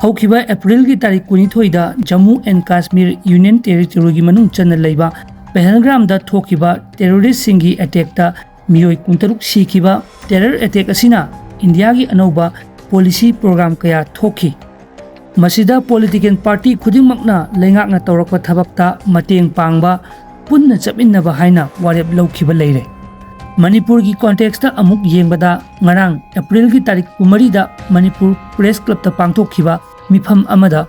ꯍꯧꯈꯤꯕ ꯑꯦꯄ꯭ꯔꯤꯜꯒꯤ ꯇꯥꯔꯤꯛ 22ꯗ ꯖꯝꯃꯨ ꯑꯦꯟ ꯀꯥꯁꯃꯤꯔ ꯌꯨꯅꯤꯌꯟ ꯇꯦꯔꯤꯇꯣꯔꯤꯒꯤ ꯃꯅꯨꯡ ꯆꯟꯅ ꯂꯩꯕ ꯄꯍꯜꯒ꯭ꯔꯥꯝꯗ ꯊꯣꯛꯈꯤꯕ ꯇꯦꯔꯣꯔꯤꯁꯁꯤꯡꯒꯤ ꯑꯦꯇꯦꯛꯇ ꯃꯤꯑꯣꯏ 63 ꯁꯤꯈꯤꯕ ꯇꯦꯔꯔ ꯑꯦꯇꯦꯛ ꯑꯁꯤꯅ ꯏꯟꯗꯤꯌꯥꯒꯤ ꯑꯅꯧꯕ ꯄꯣꯂꯤꯁꯤ ꯄ꯭ꯔꯣꯒ꯭ꯔꯥꯝ ꯀꯌꯥ ꯊꯣꯛꯈꯤ꯫ ꯃꯁꯤꯗ ꯄꯣꯂꯤꯇꯤꯀꯦꯜ ꯄꯥꯔꯇꯤ ꯈꯨꯗꯤꯡꯃꯛꯅ ꯂꯩꯉꯥꯛꯅ ꯇꯧꯔꯛꯄ ꯊꯕꯛꯇ ꯃꯇꯦꯡ ꯄꯥꯡꯕ, ꯄꯨꯟꯅ ꯆꯠꯃꯤꯟꯅꯕ ꯍꯥꯏꯅ ꯋꯥꯔꯦꯞ ꯂꯧꯈꯤꯕ ꯂꯩꯔꯦ꯫ ꯃꯅꯤꯄꯨꯔꯒꯤ ꯀꯣꯟꯇꯦꯛꯁꯇ ꯑꯃꯨꯛ ꯌꯦꯡꯕꯗ ꯉꯔꯥꯡ ꯑꯦꯄ꯭ꯔꯤꯜꯒꯤ ꯇꯥꯔꯤꯛ 24ꯗ ꯃꯅꯤꯄꯨꯔ ꯄ꯭ꯔꯦꯁ ꯀ꯭ꯂꯕꯇ ꯄꯥꯡꯊꯣꯛꯈꯤꯕ ꯃꯤꯐꯝ ꯑꯃꯗ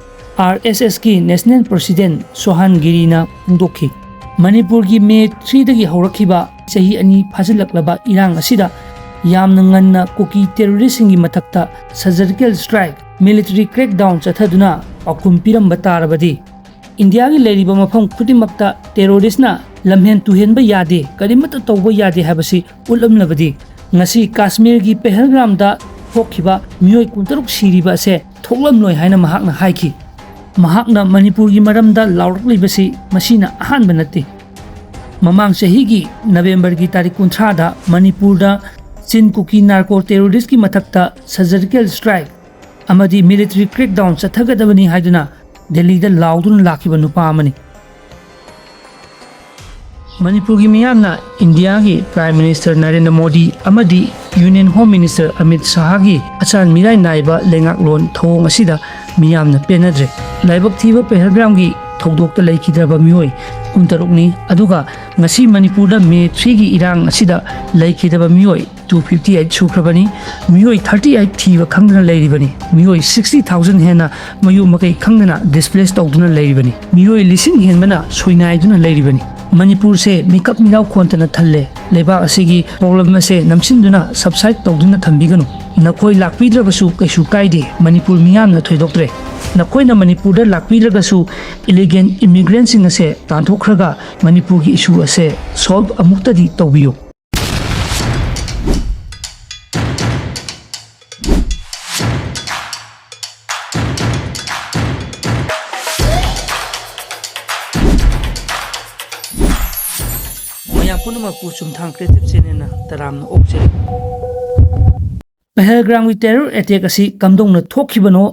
RSSꯀꯤ ꯅꯦꯁꯅꯦꯜ ꯄ꯭ꯔꯁꯤꯗꯦꯟꯠ ꯁꯣꯍꯥꯟꯒꯤꯔꯤꯅ ꯐꯣꯡꯗꯣꯛꯈꯤ꯫ ꯃꯅꯤꯄꯨꯔꯒꯤ ꯃꯦ 3ꯗꯒꯤ ꯍꯧꯔꯛꯈꯤꯕ ꯆꯍꯤ 2 ꯐꯥꯖꯤꯜꯂꯛꯂꯕ ꯏꯔꯥꯡ ꯑꯁꯤꯗ ꯌꯥꯝꯅ ꯉꯟꯅ ꯀꯨꯀꯤ ꯇꯦꯔꯣꯔꯤꯁꯁꯤꯡꯒꯤ ꯃꯊꯛꯇ ꯁꯔꯖꯤꯀꯦꯜ ꯁ꯭ꯇ꯭ꯔꯥꯏꯛ, ꯃꯤꯂꯤꯇꯔꯤ ꯀ꯭ꯔꯦꯛꯗꯥꯎꯟ ꯆꯠꯊꯗꯨꯅ ꯄꯥꯎꯈꯨꯝ ꯄꯤꯔꯝꯕ ꯇꯥꯔꯕꯗꯤ ꯏꯟꯗꯤꯌꯥꯒꯤ ꯂꯩꯔꯤꯕ ꯃꯐꯝ ꯈꯨꯗꯤꯡꯃꯛꯇ ꯇꯦꯔꯣꯔꯤꯁꯅ ꯂꯝꯍꯦꯟ ꯇꯨꯍꯦꯟꯕ ꯌꯥꯗꯦ, ꯀꯔꯤꯃꯠꯇ ꯇꯧꯕ ꯌꯥꯗꯦ ꯍꯥꯏꯕꯁꯤ ꯎꯠꯂꯝꯂꯕꯗꯤ ꯉꯁꯤ ꯀꯥꯁꯃꯤꯔꯒꯤ ꯄꯍꯜꯒ꯭ꯔꯥꯝꯗ ꯊꯣꯛꯈꯤꯕ ꯃꯤꯑꯣꯏ 63 ꯁꯤꯔꯤꯕ ꯑꯁꯦ ꯊꯣꯛꯂꯝꯂꯣꯏ ꯍꯥꯏꯅ ꯃꯍꯥꯛꯅ ꯍꯥꯏꯈꯤ꯫ ꯃꯍꯥꯛꯅ ꯃꯅꯤꯄꯨꯔꯒꯤ ꯃꯔꯝꯗ ꯂꯥꯎꯔꯛꯂꯤꯕꯁꯤ ꯃꯁꯤꯅ ꯑꯍꯥꯟꯕ ꯅꯠꯇꯦ꯫ ꯃꯃꯥꯡ ꯆꯍꯤꯒꯤ ꯅꯕꯦꯝꯕꯔꯒꯤ ꯇꯥꯔꯤꯛ 30ꯗ ꯃꯅꯤꯄꯨꯔꯗ ꯆꯤꯟ ꯀꯨꯀꯤ ꯅꯥꯔꯀꯣ ꯇꯦꯔꯣꯔꯤꯁꯀꯤ ꯃꯊꯛꯇ ꯁꯔꯖꯤꯀꯦꯜ ꯁ꯭ꯇ꯭ꯔꯥꯏꯛ ꯑꯃꯗꯤ ꯃꯤꯂꯤꯇꯔꯤ ꯀ꯭ꯔꯦꯛꯗꯥꯎꯟ ꯆꯠꯊꯒꯗꯕꯅꯤ ꯍꯥꯏꯗꯨꯅ ꯗꯦꯜꯂꯤꯗ ꯂꯥꯎꯗꯨꯅ ꯂꯥꯛꯈꯤꯕ ꯅꯨꯄꯥ ꯑꯃꯅꯤ꯫ ꯃꯅꯤꯄꯨꯔꯒꯤ ꯃꯤꯌꯥꯝꯅ ꯏꯟꯗꯤꯌꯥꯒꯤ ꯄ꯭ꯔꯥꯏꯝ ꯃꯤꯅꯤꯁꯇꯔ ꯅꯔꯦꯟꯗ꯭ꯔ ꯃꯣꯗꯤ ꯑꯃꯗꯤ ꯌꯨꯅꯤꯌꯟ ꯍꯣꯝ ꯃꯤꯅꯤꯁꯇꯔ ꯑꯃꯤꯠ ꯁꯥꯍꯒꯤ ꯑꯆꯥꯟ ꯃꯤꯔꯥꯏ ꯅꯥꯏꯕ ꯂꯩꯉꯥꯛꯂꯣꯟ ꯊꯧꯑꯣꯡ ꯑꯁꯤꯗ ꯃꯤꯌꯥꯝꯅ ꯄꯦꯟꯅꯗ꯭ꯔꯦ꯫ ꯂꯥꯏꯕꯛ ꯊꯤꯕ ꯄꯍꯜꯒ꯭ꯔꯥꯝꯒꯤ ꯊꯧꯗꯣꯛꯇ ꯂꯩꯈꯤꯗ꯭ꯔꯕ ꯃꯤꯑꯣꯏ 63ꯅꯤ, ꯑꯗꯨꯒ ꯉꯁꯤ ꯃꯅꯤꯄꯨꯔꯗ ꯃꯦ 3ꯒꯤ ꯏꯔꯥꯡ ꯑꯁꯤꯗ ꯂꯩꯈꯤꯗꯕ ꯃꯤꯑꯣꯏ 258 ꯁꯨꯈ꯭ꯔꯕꯅꯤ꯫ ꯃꯤꯑꯣꯏ 38 ꯊꯤꯕ ꯈꯪꯗꯅ ꯂꯩꯔꯤꯕꯅꯤ꯫ ꯃꯤꯑꯣꯏ 60,000 ꯍꯦꯟꯅ ꯃꯌꯨꯝ ꯃꯀꯩ ꯈꯪꯗꯅ ꯗꯤꯁꯄ꯭ꯂꯦꯁ ꯇꯧꯗꯨꯅ ꯂꯩꯔꯤꯕꯅꯤ꯫ ꯃꯤꯑꯣꯏ 1,000 ꯍꯦꯟꯕꯅ ꯁꯣꯏꯅꯥꯏꯗꯨꯅ ꯂꯩꯔꯤꯕꯅꯤ꯫ ꯃꯅꯤꯄꯨꯔꯁꯦ ꯃꯤꯀꯞ ꯃꯤꯔꯥꯎ ꯈꯣꯟꯇꯅ ꯊꯜꯂꯦ꯫ ꯂꯩꯕꯥꯛ ꯑꯁꯤꯒꯤ ꯄ꯭ꯔꯣꯕ꯭ꯂꯦꯝ ꯑꯁꯦ ꯅꯝꯁꯤꯟꯗꯨꯅ ꯁꯕꯁꯥꯏꯗ ꯇꯧꯗꯨꯅ ꯊꯝꯕꯤꯒꯅꯨ꯫ ꯅꯈꯣꯏ ꯂꯥꯛꯄꯤꯗ꯭ꯔꯕꯁꯨ ꯀꯩꯁꯨ ꯀꯥꯏꯗꯦ, ꯃꯅꯤꯄꯨꯔ ꯃꯤꯌꯥꯝꯅ ꯊꯣꯏꯗꯣꯛꯇ꯭ꯔꯦ꯫ ꯅꯈꯣꯏꯅ ꯃꯅꯤꯄꯨꯔꯗ ꯂꯥꯛꯄꯤꯗ꯭ꯔꯒꯁꯨ ꯏꯂꯤꯒꯦꯟ ꯏꯃꯤꯒ꯭ꯔꯦꯟꯠꯁꯤꯡ ꯑꯁꯦ ꯇꯥꯟꯊꯣꯛꯈ꯭ꯔꯒ ꯃꯅꯤꯄꯨꯔꯒꯤ ꯏꯁꯨ ꯑꯁꯦ ꯁꯣꯜꯕ ꯑꯃꯨꯛꯇꯗꯤ ꯇꯧꯕꯤꯌꯨ꯫ ꯃꯌꯥꯝ ꯄꯨꯝꯅꯃꯛꯄꯨ ꯆꯨꯝꯊꯥꯡ ꯀ꯭ꯔꯤꯌꯦꯇꯤꯚ ꯆꯦꯅꯦꯜꯅ ꯇꯔꯥꯝꯅ ꯑꯣꯛꯆꯔꯤ꯫ ꯄꯍꯜꯒ꯭ꯔꯥꯝꯒꯤ ꯇꯦꯔꯔ ꯑꯦꯇꯦꯛ ꯑꯁꯤ ꯀꯝꯗꯧꯅ ꯊꯣꯛꯈꯤꯕꯅꯣ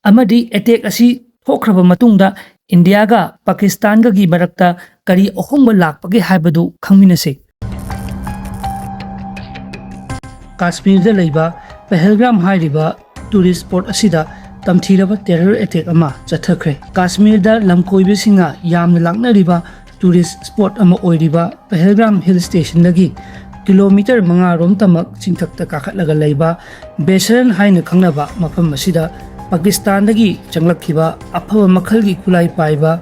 ꯑꯃꯗꯤ ꯑꯦꯇꯦꯛ ꯑꯁꯤ ꯊꯣꯛꯈ꯭ꯔꯕ ꯃꯇꯨꯡꯗ ꯏꯟꯗꯤꯌꯥꯒ ꯄꯥꯀꯤꯁꯇꯥꯟꯒꯒꯤ ꯃꯔꯛꯇ ꯀꯔꯤ ꯑꯍꯣꯡꯕ ꯂꯥꯛꯄꯒꯦ ꯍꯥꯏꯕꯗꯨ ꯈꯪꯃꯤꯟꯅꯁꯤ꯫ ꯀꯥꯁꯃꯤꯔꯗ ꯂꯩꯕ ꯄꯍꯜꯒ꯭ꯔꯥꯝ ꯍꯥꯏꯔꯤꯕ ꯇꯨꯔꯤꯁ ꯁ꯭ꯄꯣꯠ ꯑꯁꯤꯗ ꯇꯝꯊꯤꯔꯕ ꯇꯦꯔꯔ ꯑꯦꯇꯦꯛ ꯑꯃ ꯆꯠꯊꯈ꯭ꯔꯦ꯫ ꯀꯥꯁꯃꯤꯔꯗ ꯂꯝꯀꯣꯏꯕꯁꯤꯡꯅ ꯌꯥꯝꯅ ꯂꯥꯛꯅꯔꯤꯕ ꯇꯨꯔꯤꯁ ꯁ꯭ꯄꯣꯠ ꯑꯃ ꯑꯣꯏꯔꯤꯕ ꯄꯍꯜꯒ꯭ꯔꯥꯝ ꯍꯤꯜ ꯁ꯭ꯇꯦꯁꯟꯗꯒꯤ ꯀꯤꯂꯣꯃꯤꯇꯔ 5ꯔꯣꯝꯇꯃꯛ ꯆꯤꯡꯊꯛꯇ ꯀꯥꯈꯠꯂꯒ ꯂꯩꯕ ꯕꯦꯁꯔꯟ ꯍꯥꯏꯅ ꯈꯪꯅꯕ ꯃꯐꯝ ꯑꯁꯤꯗ ꯄꯥꯀꯤꯁꯇꯥꯟꯗꯒꯤ ꯆꯪꯂꯛꯈꯤꯕ ꯑꯐꯕ ꯃꯈꯜꯒꯤ ꯈꯨꯠꯂꯥꯏ ꯄꯥꯏꯕ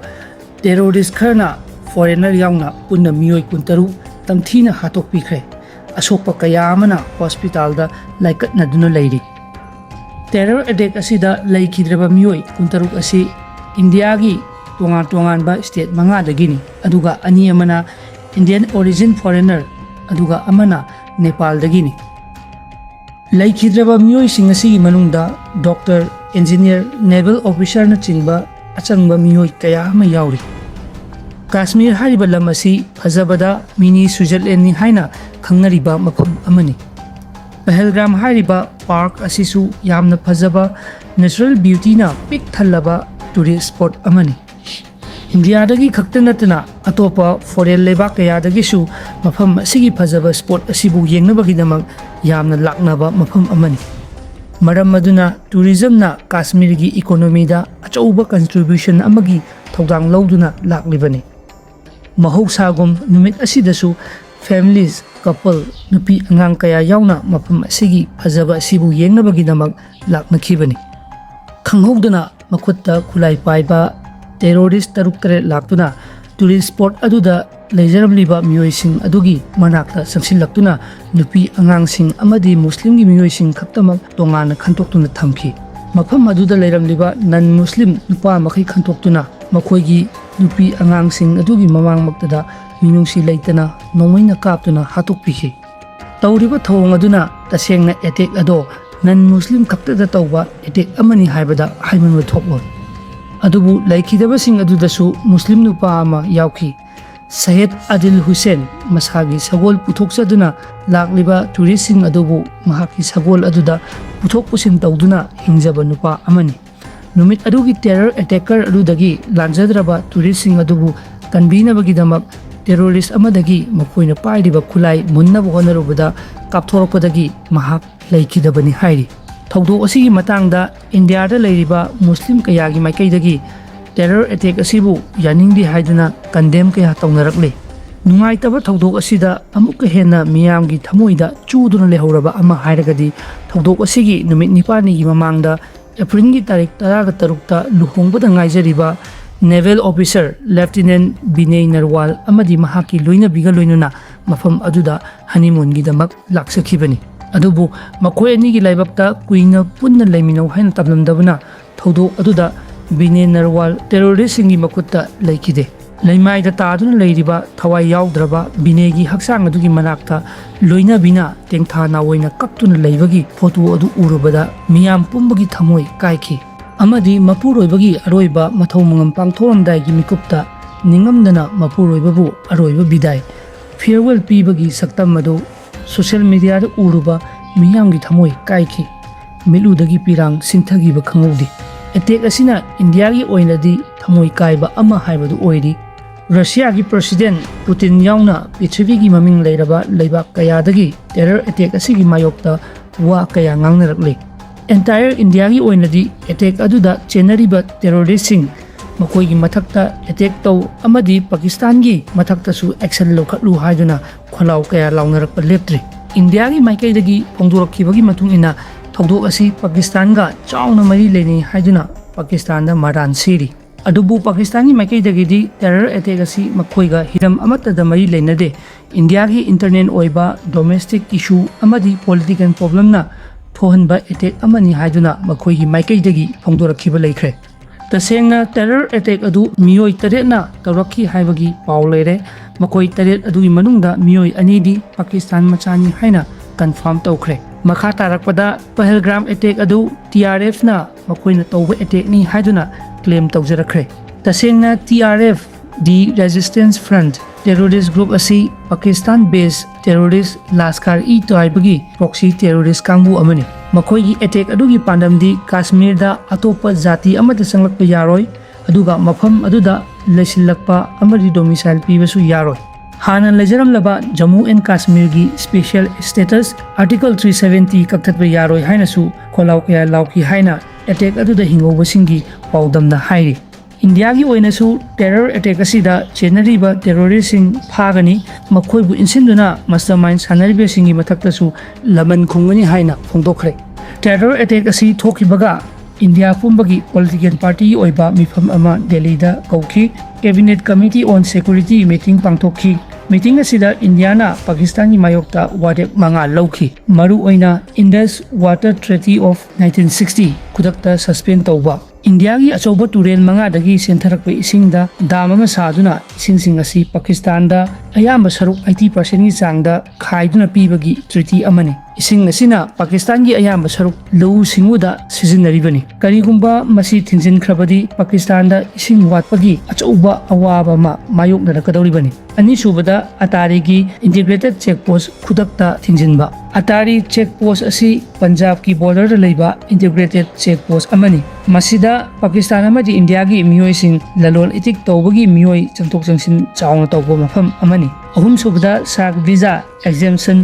ꯇꯦꯔꯣꯔꯤꯁ ꯈꯔꯅ ꯐꯣꯔꯦꯅꯔ ꯌꯥꯎꯅ ꯄꯨꯟꯅ ꯃꯤꯑꯣꯏ 63 ꯇꯝꯊꯤꯅ ꯍꯥꯠꯇꯣꯛꯄꯤꯈ꯭ꯔꯦ꯫ ꯑꯁꯣꯛꯄ ꯀꯌꯥ ꯑꯃꯅ ꯍꯣꯁꯄꯤꯇꯥꯜꯗ ꯂꯥꯏꯀꯠꯅꯗꯨꯅ ꯂꯩꯔꯤ꯫ ꯇꯦꯔꯔ ꯑꯦꯇꯦꯛ ꯑꯁꯤꯗ ꯂꯩꯈꯤꯗ꯭ꯔꯕ ꯃꯤꯑꯣꯏ 63 ꯑꯁꯤ ꯏꯟꯗꯤꯌꯥꯒꯤ ꯇꯣꯉꯥꯟ ꯇꯣꯉꯥꯟꯕ ꯁ꯭ꯇꯦꯠ 5ꯗꯒꯤꯅꯤ, ꯑꯗꯨꯒ 2 ꯑꯃꯅ ꯏꯟꯗꯤꯌꯟ ꯑꯣꯔꯤꯖꯤꯟ ꯐꯣꯔꯦꯅꯔ, ꯑꯗꯨꯒ ꯑꯃꯅ ꯅꯦꯄꯥꯜꯗꯒꯤꯅꯤ꯫ ꯂꯩꯈꯤꯗ꯭ꯔꯕ ꯃꯤꯑꯣꯏꯁꯤꯡ ꯑꯁꯤꯒꯤ ꯃꯅꯨꯡꯗ ꯗꯣꯛꯇꯔ, ꯏꯟꯖꯤꯅꯤꯌꯔ, ꯅꯦꯚꯦꯜ ꯑꯣꯐꯤꯁꯥꯔꯅꯆꯤꯡꯕ ꯑꯆꯪꯕ ꯃꯤꯑꯣꯏ ꯀꯌꯥ ꯑꯃ ꯌꯥꯎꯔꯤ꯫ ꯀꯥꯁꯃꯤꯔ ꯍꯥꯏꯔꯤꯕ ꯂꯝ ꯑꯁꯤ ꯐꯖꯕꯗ ꯃꯤꯅꯤ ꯁ꯭ꯋꯤꯠꯖꯔꯂꯦꯟꯗꯅꯤ ꯍꯥꯏꯅ ꯈꯪꯅꯔꯤꯕ ꯃꯐꯝ ꯑꯃꯅꯤ꯫ ꯄꯍꯜꯒ꯭ꯔꯥꯝ ꯍꯥꯏꯔꯤꯕ ꯄꯥꯔꯛ ꯑꯁꯤꯁꯨ ꯌꯥꯝꯅ ꯐꯖꯕ ꯅꯦꯆꯔꯦꯜ ꯕ꯭ꯌꯨꯇꯤꯅ ꯄꯤꯛ ꯊꯜꯂꯕ ꯇꯨꯔꯤꯁ ꯁ꯭ꯄꯣꯠ ꯑꯃꯅꯤ꯫ ꯏꯟꯗꯤꯌꯥꯗꯒꯤ ꯈꯛꯇ ꯅꯠꯇꯅ ꯑꯇꯣꯞꯄ ꯐꯣꯔꯦꯟ ꯂꯩꯕꯥꯛ ꯀꯌꯥꯗꯒꯤꯁꯨ ꯃꯐꯝ ꯑꯁꯤꯒꯤ ꯐꯖꯕ ꯁ꯭ꯄꯣꯠ ꯑꯁꯤꯕꯨ ꯌꯦꯡꯅꯕꯒꯤꯗꯃꯛ ꯌꯥꯝꯅ ꯂꯥꯛꯅꯕ ꯃꯐꯝ ꯑꯃꯅꯤ꯫ ꯃꯔꯝ ꯑꯗꯨꯅ ꯇꯨꯔꯤꯖꯝꯅ ꯀꯥꯁꯃꯤꯔꯒꯤ ꯏꯀꯣꯅꯣꯃꯤꯗ ꯑꯆꯧꯕ ꯀꯟꯇ꯭ꯔꯤꯕ꯭ꯌꯨꯁꯟ ꯑꯃꯒꯤ ꯊꯧꯗꯥꯡ ꯂꯧꯗꯨꯅ ꯂꯥꯛꯂꯤꯕꯅꯤ꯫ ꯃꯍꯧꯁꯥꯒꯨꯝ ꯅꯨꯃꯤꯠ ꯑꯁꯤꯗꯁꯨ ꯐꯦꯃꯤꯂꯤꯁ, ꯀꯄꯜ, ꯅꯨꯄꯤ ꯑꯉꯥꯡ ꯀꯌꯥ ꯌꯥꯎꯅ ꯃꯐꯝ ꯑꯁꯤꯒꯤ ꯐꯖꯕ ꯑꯁꯤꯕꯨ ꯌꯦꯡꯅꯕꯒꯤꯗꯃꯛ ꯂꯥꯛꯅꯈꯤꯕꯅꯤ꯫ ꯈꯪꯍꯧꯗꯅ ꯃꯈꯨꯠꯇ ꯈꯨꯠꯂꯥꯏ ꯄꯥꯏꯕ ꯇꯦꯔꯣꯔꯤꯁ 6-7 ꯂꯥꯛꯇꯨꯅ ꯇꯨꯔꯤꯁ ꯁ꯭ꯄꯣꯠ ꯑꯗꯨꯗ ꯂꯩꯖꯔꯝꯂꯤꯕ ꯃꯤꯑꯣꯏꯁꯤꯡ ꯑꯗꯨꯒꯤ ꯃꯅꯥꯛꯇ ꯆꯪꯁꯤꯜꯂꯛꯇꯨꯅ ꯅꯨꯄꯤ ꯑꯉꯥꯡꯁꯤꯡ ꯑꯃꯗꯤ ꯃꯨꯁꯂꯤꯝꯒꯤ ꯃꯤꯑꯣꯏꯁꯤꯡ ꯈꯛꯇꯃꯛ ꯇꯣꯉꯥꯟꯅ ꯈꯟꯇꯣꯛꯇꯨꯅ ꯊꯝꯈꯤ꯫ ꯃꯐꯝ ꯑꯗꯨꯗ ꯂꯩꯔꯝꯂꯤꯕ ꯅꯟ ꯃꯨꯁꯂꯤꯝ ꯅꯨꯄꯥ ꯃꯈꯩ ꯈꯟꯇꯣꯛꯇꯨꯅ ꯃꯈꯣꯏꯒꯤ ꯅꯨꯄꯤ ꯑꯉꯥꯡꯁꯤꯡ ꯑꯗꯨꯒꯤ ꯃꯃꯥꯡꯃꯛꯇꯗ ꯃꯤꯅꯨꯡꯁꯤ ꯂꯩꯇꯅ ꯅꯣꯡꯃꯩꯅ ꯀꯥꯞꯇꯨꯅ ꯍꯥꯠꯇꯣꯛꯄꯤꯈꯤ꯫ ꯇꯧꯔꯤꯕ ꯊꯧꯑꯣꯡ ꯑꯗꯨꯅ ꯇꯁꯦꯡꯅ ꯑꯦꯇꯦꯛ ꯑꯗꯣ ꯅꯟ ꯃꯨꯁꯂꯤꯝ ꯈꯛꯇꯗ ꯇꯧꯕ ꯑꯦꯇꯦꯛ ꯑꯃꯅꯤ ꯍꯥꯏꯕꯗ ꯍꯥꯏꯃꯟꯕ ꯊꯣꯛꯂꯣꯏ꯫ ꯑꯗꯨꯕꯨ ꯂꯩꯈꯤꯗꯕꯁꯤꯡ ꯑꯗꯨꯗꯁꯨ ꯃꯨꯁꯂꯤꯝ ꯅꯨꯄꯥ ꯑꯃ ꯌꯥꯎꯈꯤ꯫ ꯁꯌꯦꯗ ꯑꯥꯗꯤꯜ ꯍꯨꯁꯦꯟ ꯃꯁꯥꯒꯤ ꯁꯒꯣꯜ ꯄꯨꯊꯣꯛꯆꯗꯨꯅ ꯂꯥꯛꯂꯤꯕ ꯇꯨꯔꯤꯁꯁꯤꯡ ꯑꯗꯨꯕꯨ ꯃꯍꯥꯛꯀꯤ ꯁꯒꯣꯜ ꯑꯗꯨꯗ ꯄꯨꯊꯣꯛ ꯄꯨꯁꯤꯟ ꯇꯧꯗꯨꯅ ꯍꯤꯡꯖꯕ ꯅꯨꯄꯥ ꯑꯃꯅꯤ꯫ नुमित अदुगी टेरर अटैकर अदुदगी लांजद्रबा टूरिस्टसिंग अदुबु कन्बीनबगीदमक टेरोरिस्ट अमदगी मखोइना पाइरिबा खुलाई मुन्नब होनरुबदा कापथोरकपदगी महाक लैखिदबनी हाइरि थौदोक असिगी मतांगदा इंडियादा लैरिबा मुस्लिम कयागी माइकैदगी टेरर अटैक असिबु यानिंगदि हाइदना कंडेम कया तौनरकले नुंगाइतबा थौदोक असिदा अमुक हेन्ना मियामगी थमोइदा चूदुना लेहौरबा अमा हाइरगदी थौदोक असिगी नुमित निपानिगी ममांगदा एप्रिलगी तारीख 13 लुहोंगबदा ngaijariba naval officer lieutenant Binay Narwal अमदी महाकी लोइनबिगा लोइनना मफम अदुदा हनीमूनगी दमक लाक्सखिबनी अदुबु मखोय अनिगी लाइबक्ता कुइना पुन्ना लेमिनौ हाइन तबलमदबना थौदोक अदुदा बिनय नरवाल टेरोरिस्टसिंगी मकुत्ता लैखिदे लैमाइदा तादुना लैरिबा थवाई याउद्रबा बिनयगी हक्सांग अदुगी मनाक्ता लोइनबिना तेंथाना ओइना कप्तुना लैबगी फोटो अदु उरुबदा मियाम पुंबगी थमोय काइखि अमदी मपुरोइबगी अरोइबा मथौ मंगम पांगथोरमदाइगी मिकुप्ता निंगमदना मपुरोइबबु अरोइबा बिदाय फेयरवेल पीबगी सक्तम मदो सोशल मीडिया दा उरुबा मियामगी थमोय काइखि मिलुदगी पिरांग सिंथगीबा खंगौदि अटैक असिना इंडियागी ओइनदी थमोय काइबा अमा हाइबदु ओइदि रशिया की प्रेसिडेंट पुतिन याउना पृथ्वीगी ममिंग लैरबा लैबाक कयादगी टेरर अटैक असिगी मायोक्ता वा कया ngangnarакle एंटायर इंडिया की ओइनदी अटैक अदुदा चेनरिबा टेरोरिस्टसिंग मखोइगी मथक्ता अटैक तौ अमदी पाकिस्तान की मथक्तासु एक्शन लौखत्लु हाइदुना खोलाउ कया लाउनरकपा लेप्ट्रि इंडिया की माइकैदगी फोंदोरखिबगी मतुंग इना थौदोक असि पाकिस्तान गा चाउना मरी लेनि हाइदुना पाकिस्तान दा मारान सिरि अदुबु पाकिस्तान की माइकैदगी टेरर अटैक असि मखोइगा हिरम अमत्तदा मरी लेनदे इंडिया की इंटरनेट ओइबा डोमेस्टिक इशू अमदी पॉलिटिकल प्रॉब्लम ना थोहनबा अटैक अमनी हाइदुना मखोइगी माइकैदगी फोंदोरखिबा लैख्रे तसेंगना टेरर अटैक अदु मियोय तरेना तौरखी हाइबगी पाउ लेरे मखोइ तरेत अदुगी मनुंगदा मियोय अनीदी पाकिस्तान मचानी हाइना कन्फर्म तौख्रे मखा तारकपदा पहलग्राम अटैक अदु TRF ना मखोइना तौबा अटैक नि हाइदुना क्लेम तौजरखरे तसेंगना TRF the resistance front terrorist group असी पाकिस्तान बेस्ड टेरोरिस्ट लश्कर-e-तोयबागी प्रॉक्सी टेरोरिस्ट कांगबु अमनी मखोइगी अटैक अदुगी पांडमदी कश्मीर दा अतोप जाति अमदा संगलक्पा यारोय अदुगा मफम अदुदा लेसिलक्पा अमदी डोमिसाइल पीबसु यारोय हाना लेजरमलबा जम्मू एंड कश्मीर की स्पेशल स्टेटस आर्टिकल 370 कक्थत्पा यारोय हाइनासु खोलाउ कया लाउकी हाइना अटैक अदुदा हिंगोबसिंगी पाउदमना हाइरि इंडिया की ओइनसु टेरर अटैक असिदा चेनरिबा टेरोरिस्टसिंग फागनी मखोइबु इंसिनदुना मास्टरमाइंड सानरिबेसिंगी मथक्तसु लमन खुंगनी हाइना फोंदोखरे टेरर अटैक असि थोखिबगा इंडिया पुंबगी पॉलिटिकल पार्टी ओइबा मिफम अमा दिल्लीदा कौखी cabinet committee on security meeting पांगथोखी मीटिंग असिदा इंडियाना पाकिस्तान की मायोक्ता वारेप मंगा लौखी मरु ओइना इंडस वाटर ट्रेटी ऑफ 1960 खुदक्ता सस्पेंड तौबा इंडिया की अचौबा तुरेल मंगादगी सेंथरक्पा इसिंगदा दाम अमा सादुना इसिंगसिंग असि पाकिस्तान दा अयाम सरुक 80% की चांगदा खाइदुना पीबगी ट्रीटी अमनी इसिंग असिना पाकिस्तान की अयाम सरुक लौ सिंगुदा सिजिनरिबनी करिगुंबा मसी थिंजिनख्रबदी पाकिस्तान दा इसिंग वाटपगी अचौबा अवाबा मा मायोक्नरकदौरिबनी अनिसुबदा अतारी की इंटीग्रेटेड चेक पोस्ट खुदक्ता थिंजिनबा अतारी चेक पोस्ट असि पंजाब की बॉर्डर लेबा इंटीग्रेटेड चेक पोस्ट अमनी मसिदा पाकिस्तान अमदी इंडिया की मियोइसिंग ललोल इतिक तौबगी मियोइ चंथोक चंगसिन चावना तौबा मफम अमनी अहुम सुबदा साग वीजा एग्जेम्पशन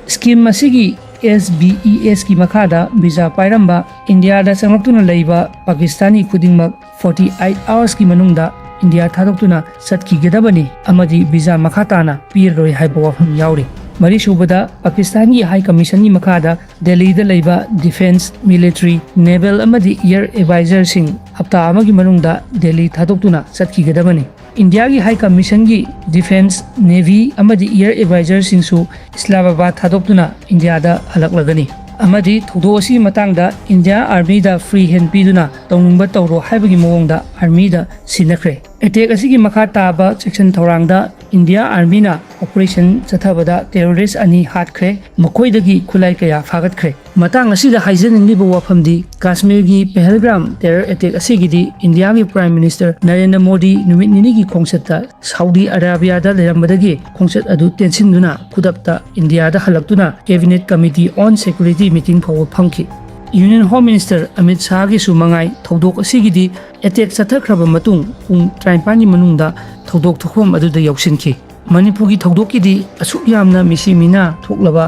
स्कीम मसिगी SBES की मखादा वीजा पाइरंबा इंडिया दा चंगलक्तुना लेबा पाकिस्तानी खुदिंगमक 48 आवर्स की मनुंगदा इंडिया थादोक्तुना सटखिगदबनी अमदी वीजा मखाताना पीररोय हाइबा वफम याउरी मरीसुबदा पाकिस्तान की हाई कमीशन की मखादा दिल्ली दा लेबा डिफेंस मिलिट्री नेवल अमदी एयर एडवाइजर सिंह हप्ता अमगी मनुंगदा दिल्ली थादोक्तुना सटखिगदबनी इंडिया की हाई कमीशन की डिफेंस नेवी अमदी एयर एडवाइजर सिंहसु इस्लामाबाद थादोक्तुना इंडिया दा हलकलगनी अमदी थौदो असि मतांगदा इंडिया आर्मी दा फ्री हैंड पीदुना तौनिंबा तौरो हाइबगी मओंगदा आर्मी दा सिनख्रे अटैक असिगी मखा ताबा सेक्शन थौरांगदा इंडिया आर्मी ना ऑपरेशन चथाबदा टेरोरिस्ट अनि हाटख्रे मखोइदगी खुलाई कया फागतख्रे मतंग असिदा हाइजनिंगलिबो वाफमदी कश्मीर की पहलग्राम टेरर अटैक असिगिदी इंडिया की प्राइम मिनिस्टर नरेंद्र मोदी नुमित निनी की खोंगसत्ता सऊदी अरेबिया दा लेरमबदगी खोंगसत अदु टेंसिनदुना खुदप्ता इंडिया दा हलक्तुना cabinet committee on security meeting फाव फंखी union home minister Amit Shah की सुमंगाई थौदोक असिगिदी एटेक चथख्रब मतुंग पुंग 53 की मनुंगदा थौदोक थोखम अदुदा यौसिनखि मणिपुर की थौदोकिदी असुक यामना मिसी मिना थोकलबा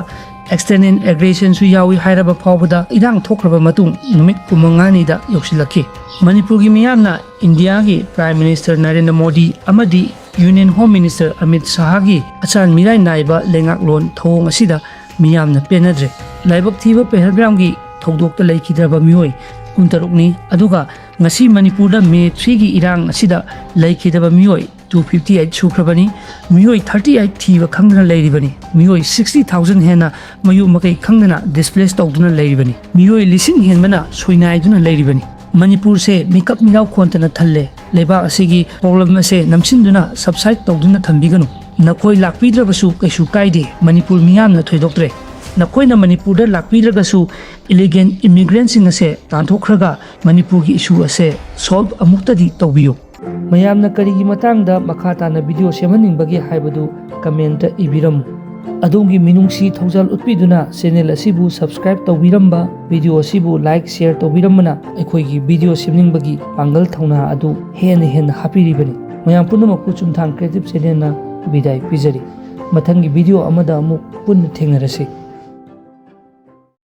एक्सटर्नल एग्रेशन सु यावी हायरबा फावबदा इरांग थोखरबा मतुंग नुमित कुमंगानीदा यौसिलखि मणिपुर की मियामना इंडिया की प्राइम मिनिस्टर नरेंद्र मोदी अमदी union home minister Amit Shah की अचान मिराय नाइबा लेंगाकलोन थौंग असिदा मियामना पेनद्रे लाइबक थीबा पहलग्राम की थौदोक्ता लेखिद्रबा मियोय 63 अदुगा ngasi manipurda May 3 gi irang asida lekhidaba miyoy 258 sukrabani miyoy 38 thiba khangdana leiribani miyoy 60000 hena mayu makai khangdana displaced tawduna leiribani miyoy lising henbana soinaiduna leiribani manipur se mikap minaw khontana thalle leba asigi problem ase namchinduna subside tawduna thambiganu nakoi lakpidrabasu kaisu kaide manipur miyamna thoidoktre नकोइना Manipur दा लाकपीरगसु illegal immigrants असे तांथोखरगा मणिपुर की issue असे solve अमुक्तदी तौबियो मयामना करिगी मतांगदा मखाताना वीडियो सेमनिंगबगी हाइबदु कमेंट इबिरम अदोंगी मिनुंगसी थौजल उत्पीदुना चैनल असिबु सब्सक्राइब तौबिरमबा वीडियो असिबु लाइक शेयर तौबिरमना अखोइगी वीडियो सेमनिंगबगी पांगल थौना अदु हेन हापिरिबनी मयाम पुनमकु चुमथांग क्रिएटिव चैनलना विदाय पिजरी मथंगी वीडियो अमदा अमुक पुन थेंगरसी